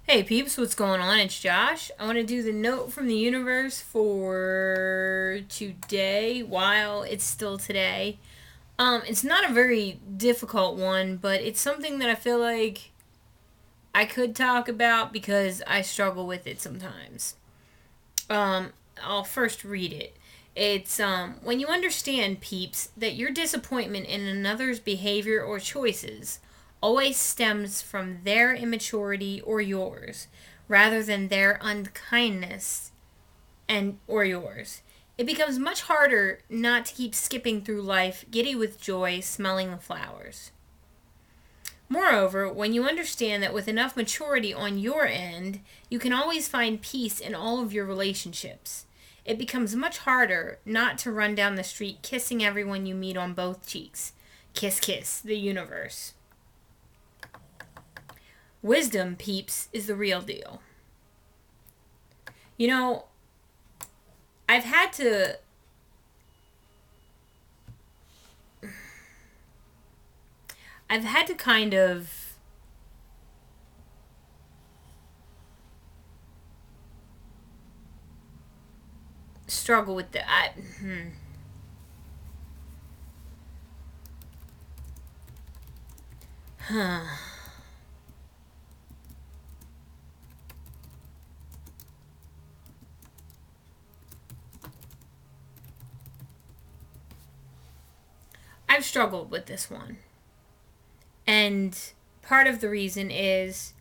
Hey peeps, what's going on? It's Josh. I want to do the note from the universe for today while it's still today. It's not a very difficult one, but it's something that I feel like I could talk about because I struggle with it sometimes. Um, I'll first read it. It's when you understand, peeps, that your disappointment in another's behavior or choices always stems from their immaturity or yours, rather than their unkindness and or yours. It becomes much harder not to keep skipping through life, giddy with joy, smelling the flowers. Moreover, when you understand that with enough maturity on your end, you can always find peace in all of your relationships, it becomes much harder not to run down the street kissing everyone you meet on both cheeks. Kiss, kiss, the universe. Wisdom, peeps, is the real deal. You know, I've had to. I've had to kind of struggle with the. Huh. I've struggled with this one. And part of the reason is,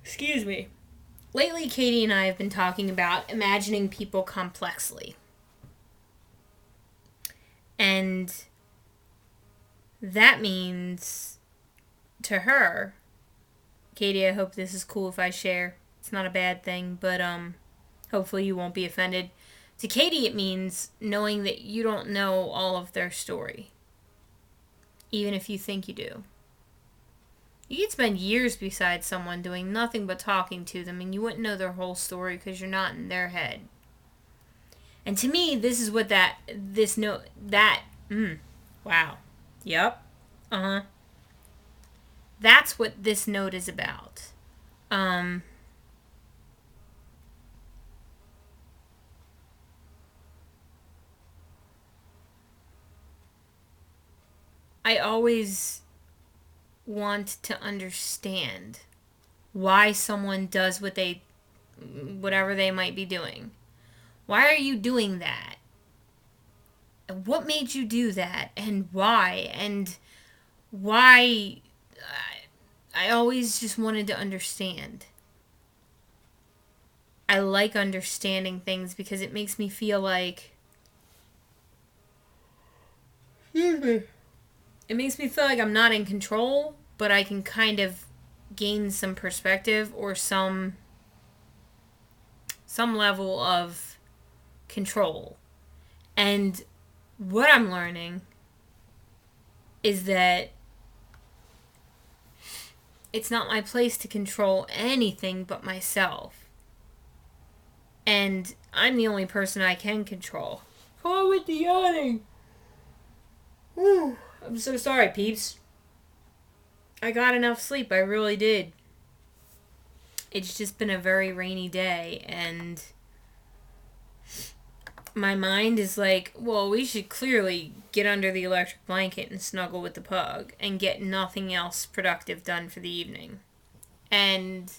excuse me, lately Katie and I have been talking about imagining people complexly. And that means to her, Katie, I hope this is cool if I share. It's not a bad thing, but hopefully you won't be offended. To Katie, it means knowing that you don't know all of their story, even if you think you do. You could spend years beside someone doing nothing but talking to them, and you wouldn't know their whole story because you're not in their head. And to me, this is what this note, wow. Yep. Uh huh. That's what this note is about. Um, I always want to understand why someone does whatever they might be doing. Why are you doing that? What made you do that? And why? And why? I always just wanted to understand. I like understanding things because it makes me feel like. Excuse me. It makes me feel like I'm not in control, but I can kind of gain some perspective or some level of control. And what I'm learning is that it's not my place to control anything but myself. And I'm the only person I can control. Oh, with the yawning. Whew. I'm so sorry, peeps. I got enough sleep. I really did. It's just been a very rainy day, and my mind is like, well, we should clearly get under the electric blanket and snuggle with the pug and get nothing else productive done for the evening. And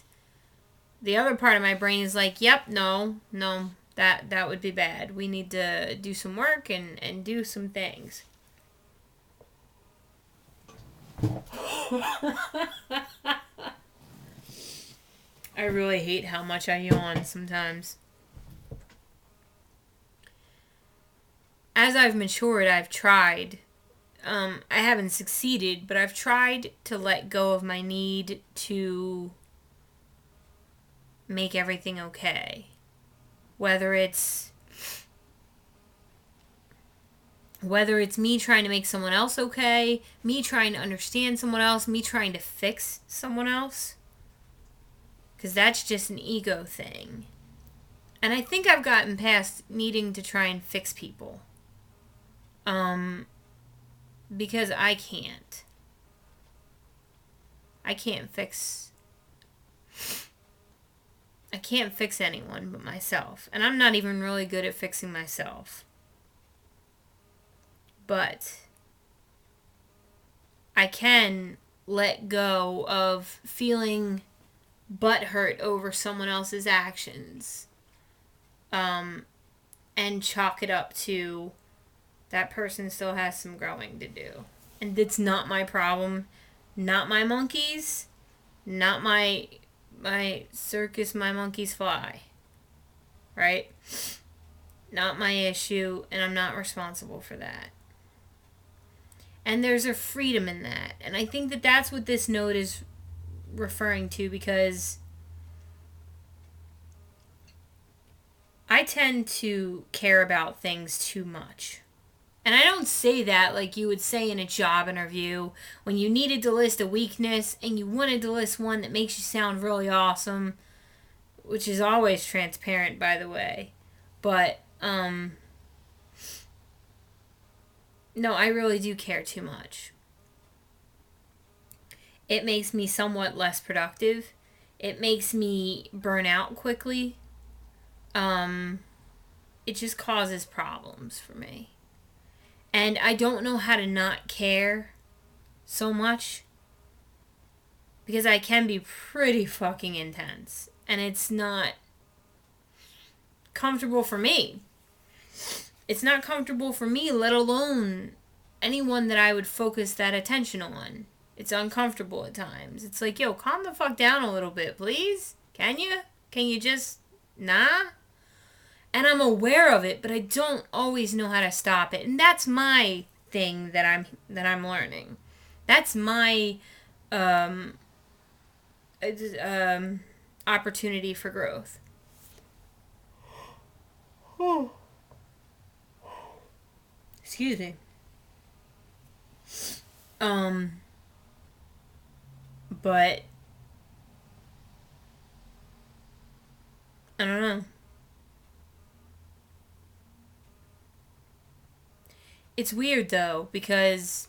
the other part of my brain is like, yep, no, that would be bad. We need to do some work and do some things. I really hate how much I yawn sometimes. As I've matured, I've tried. I haven't succeeded, but I've tried to let go of my need to make everything okay. Whether it's me trying to make someone else okay, me trying to understand someone else, me trying to fix someone else, because that's just an ego thing. And I think I've gotten past needing to try and fix people. Because I can't. I can't fix I can't fix anyone but myself. And I'm not even really good at fixing myself. But I can let go of feeling butthurt over someone else's actions. And chalk it up to that person still has some growing to do. And it's not my problem, not my monkeys, not my circus, my monkeys fly. Right? Not my issue, and I'm not responsible for that. And there's a freedom in that. And I think that that's what this note is referring to, because I tend to care about things too much. And I don't say that like you would say in a job interview when you needed to list a weakness and you wanted to list one that makes you sound really awesome, which is always transparent, by the way. But, no, I really do care too much. It makes me somewhat less productive. It makes me burn out quickly. It just causes problems for me. And I don't know how to not care so much, because I can be pretty fucking intense. And it's not comfortable for me. It's not comfortable for me, let alone anyone that I would focus that attention on. It's uncomfortable at times. It's like, yo, calm the fuck down a little bit, please. Can you? Can you just, nah? And I'm aware of it, but I don't always know how to stop it. And that's my thing that I'm learning. That's my opportunity for growth. Excuse me. But I don't know. It's weird though, because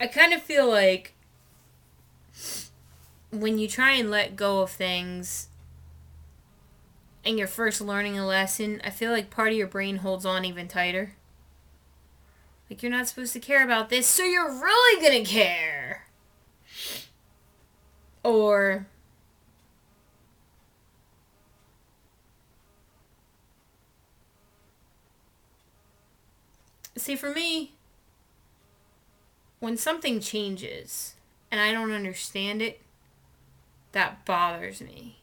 I kind of feel like when you try and let go of things and you're first learning a lesson, I feel like part of your brain holds on even tighter. Like, you're not supposed to care about this, so you're really gonna care. Or see, for me, when something changes and I don't understand it, that bothers me.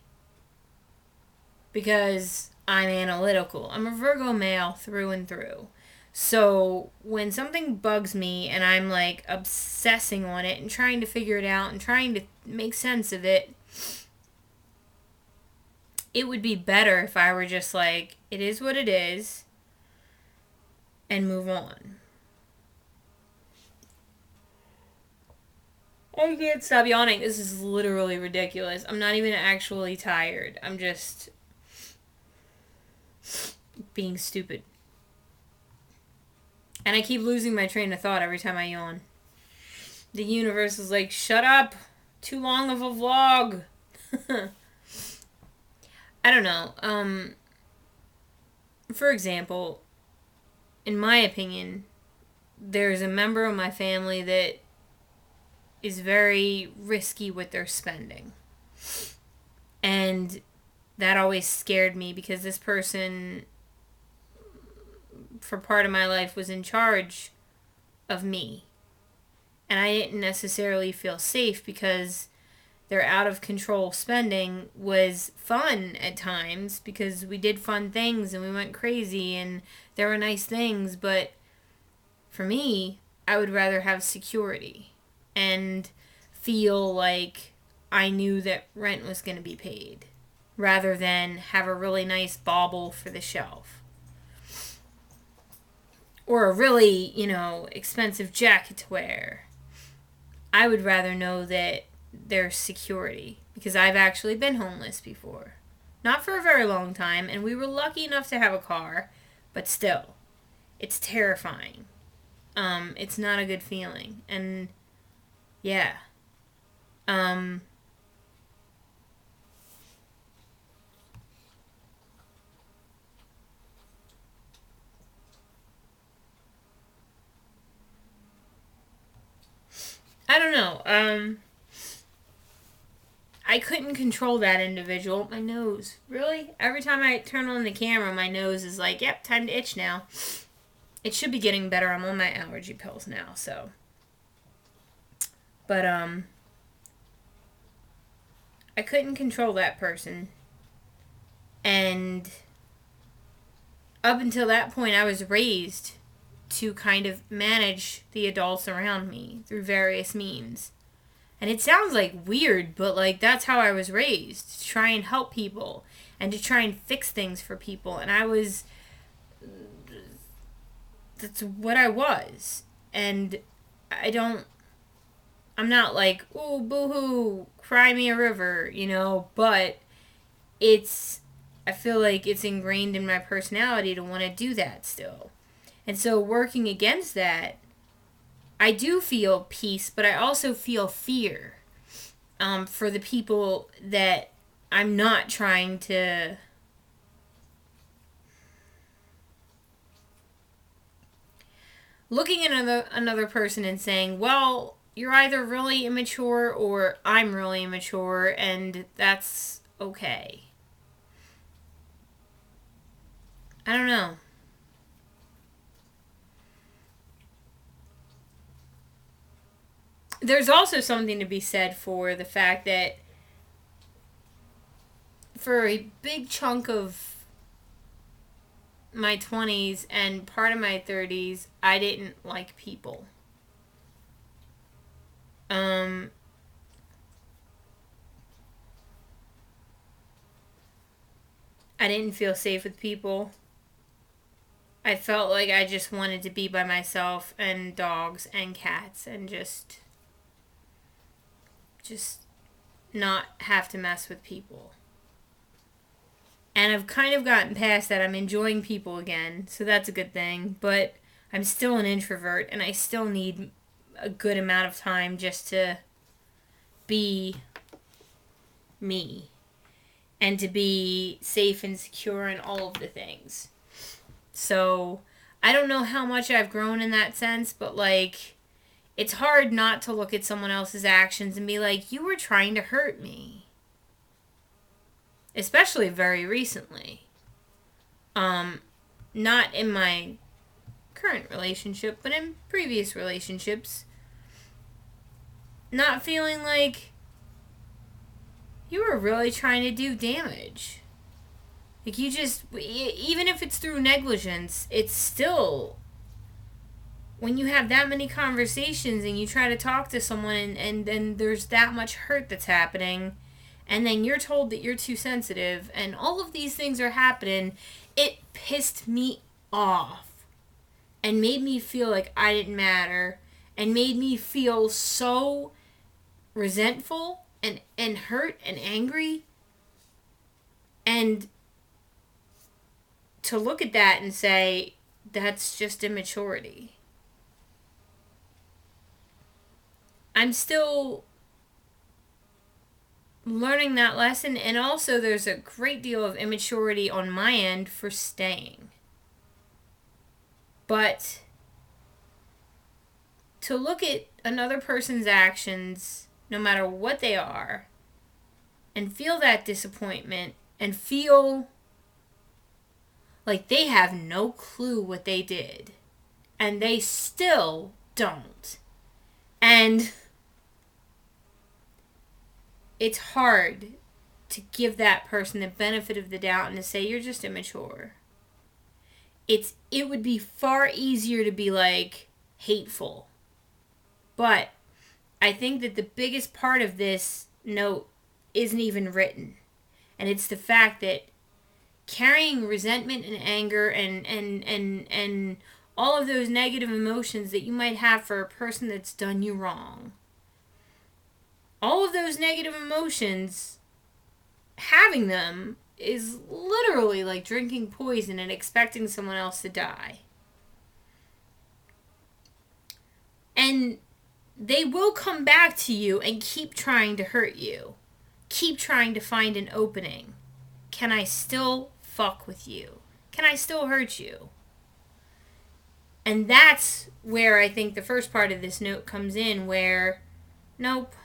Because I'm analytical. I'm a Virgo male through and through. So when something bugs me and I'm like obsessing on it and trying to figure it out and trying to make sense of it, it would be better if I were just like, it is what it is, and move on. I can't stop yawning. This is literally ridiculous. I'm not even actually tired. I'm just being stupid. And I keep losing my train of thought every time I yawn. The universe is like, shut up! Too long of a vlog! I don't know. For example, in my opinion, there's a member of my family that is very risky with their spending. And that always scared me, because this person, for part of my life, was in charge of me. And I didn't necessarily feel safe, because their out of control spending was fun at times, because we did fun things and we went crazy and there were nice things. But for me, I would rather have security and feel like I knew that rent was going to be paid, rather than have a really nice bauble for the shelf. Or a really, expensive jacket to wear. I would rather know that there's security, because I've actually been homeless before. Not for a very long time, and we were lucky enough to have a car, but still, it's terrifying. It's not a good feeling. And yeah. Um, I don't know. I couldn't control that individual. My nose. Really? Every time I turn on the camera, my nose is like, yep, time to itch now. It should be getting better. I'm on my allergy pills now, so. But, I couldn't control that person. And up until that point, I was raised to kind of manage the adults around me through various means. And it sounds like weird, but like that's how I was raised, to try and help people and to try and fix things for people. And that's what I was. And I don't, I'm not like, oh, boo hoo, cry me a river, but it's, I feel like it's ingrained in my personality to want to do that still. And so working against that, I do feel peace, but I also feel fear for the people that I'm not trying to looking at another person and saying, well, you're either really immature or I'm really immature, and that's okay. I don't know. There's also something to be said for the fact that for a big chunk of my 20s and part of my 30s, I didn't like people. I didn't feel safe with people. I felt like I just wanted to be by myself and dogs and cats and just not have to mess with people. And I've kind of gotten past that. I'm enjoying people again, so that's a good thing. But I'm still an introvert, and I still need a good amount of time just to be me and to be safe and secure in all of the things. So I don't know how much I've grown in that sense, but like it's hard not to look at someone else's actions and be like, you were trying to hurt me. Especially very recently. Not in my current relationship, but in previous relationships. Not feeling like you were really trying to do damage. Like you just, even if it's through negligence, it's still, when you have that many conversations and you try to talk to someone and then there's that much hurt that's happening, and then you're told that you're too sensitive, and all of these things are happening, it pissed me off. And made me feel like I didn't matter. And made me feel so resentful and hurt and angry. And to look at that and say, that's just immaturity. I'm still learning that lesson, and also there's a great deal of immaturity on my end for staying. But to look at another person's actions, no matter what they are, and feel that disappointment and feel like they have no clue what they did, and they still don't. And it's hard to give that person the benefit of the doubt and to say, you're just immature. It would be far easier to be like hateful. But I think that the biggest part of this note isn't even written. And it's the fact that carrying resentment and anger and all of those negative emotions that you might have for a person that's done you wrong. All of those negative emotions, having them is literally like drinking poison and expecting someone else to die. And they will come back to you and keep trying to hurt you. Keep trying to find an opening. Can I still fuck with you? Can I still hurt you? And that's where I think the first part of this note comes in, where, nope,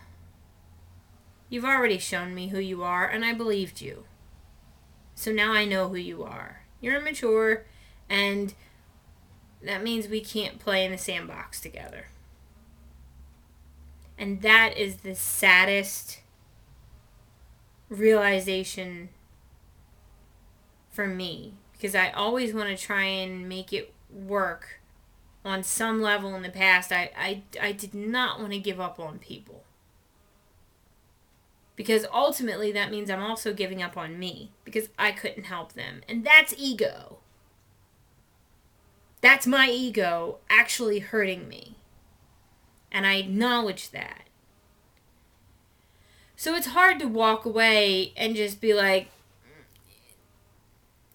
you've already shown me who you are, and I believed you. So now I know who you are. You're immature, and that means we can't play in the sandbox together. And that is the saddest realization for me, because I always want to try and make it work on some level. In the past, I did not want to give up on people, because ultimately that means I'm also giving up on me, because I couldn't help them. And that's ego. That's my ego actually hurting me. And I acknowledge that. So it's hard to walk away and just be like,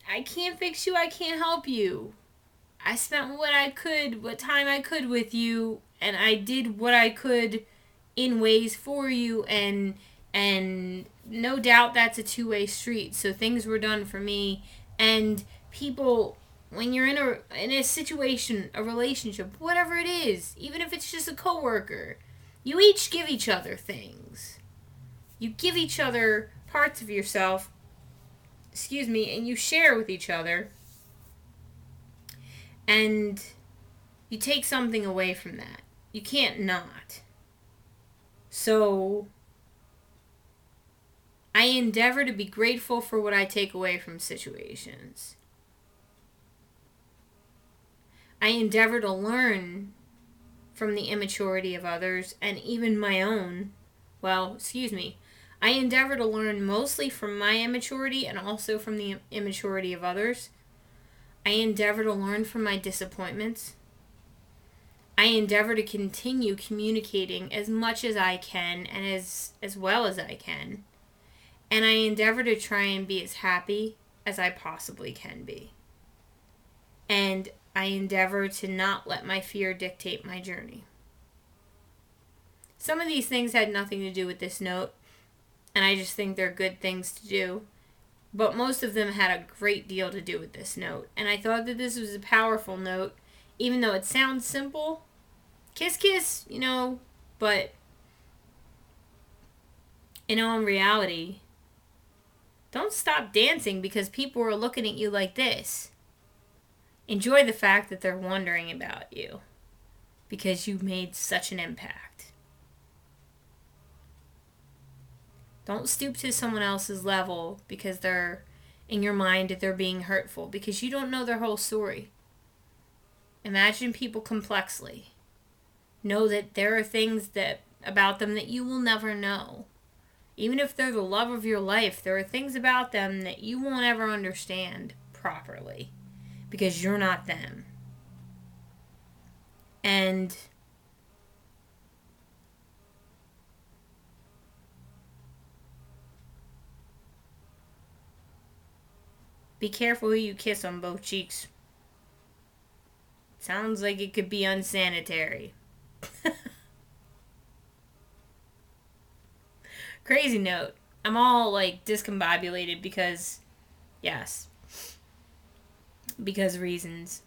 I can't fix you, I can't help you. I spent what time I could with you, and I did what I could in ways for you, and no doubt that's a two-way street. So things were done for me, and people, when you're in a situation, a relationship, whatever it is, even if it's just a coworker, you each give each other things. You give each other parts of yourself, and you share with each other. And you take something away from that. You can't not. So I endeavor to be grateful for what I take away from situations. I endeavor to learn from the immaturity of others, and even my own. I endeavor to learn mostly from my immaturity and also from the immaturity of others. I endeavor to learn from my disappointments. I endeavor to continue communicating as much as I can and as well as I can. And I endeavor to try and be as happy as I possibly can be. And I endeavor to not let my fear dictate my journey. Some of these things had nothing to do with this note, and I just think they're good things to do. But most of them had a great deal to do with this note. And I thought that this was a powerful note, even though it sounds simple. Kiss, kiss, but, in reality, don't stop dancing because people are looking at you like this. Enjoy the fact that they're wondering about you, because you made such an impact. Don't stoop to someone else's level because they're, in your mind, they're being hurtful, because you don't know their whole story. Imagine people complexly. Know that there are things about them that you will never know. Even if they're the love of your life, there are things about them that you won't ever understand properly, because you're not them. And be careful who you kiss on both cheeks. Sounds like it could be unsanitary. Crazy note. I'm all discombobulated because reasons.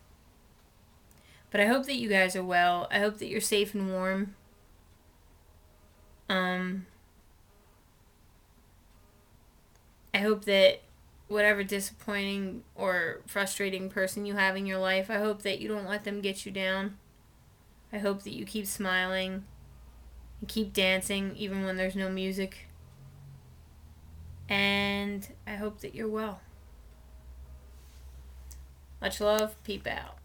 But I hope that you guys are well. I hope that you're safe and warm. I hope that whatever disappointing or frustrating person you have in your life, I hope that you don't let them get you down. I hope that you keep smiling and keep dancing even when there's no music. And I hope that you're well. Much love. Peep out.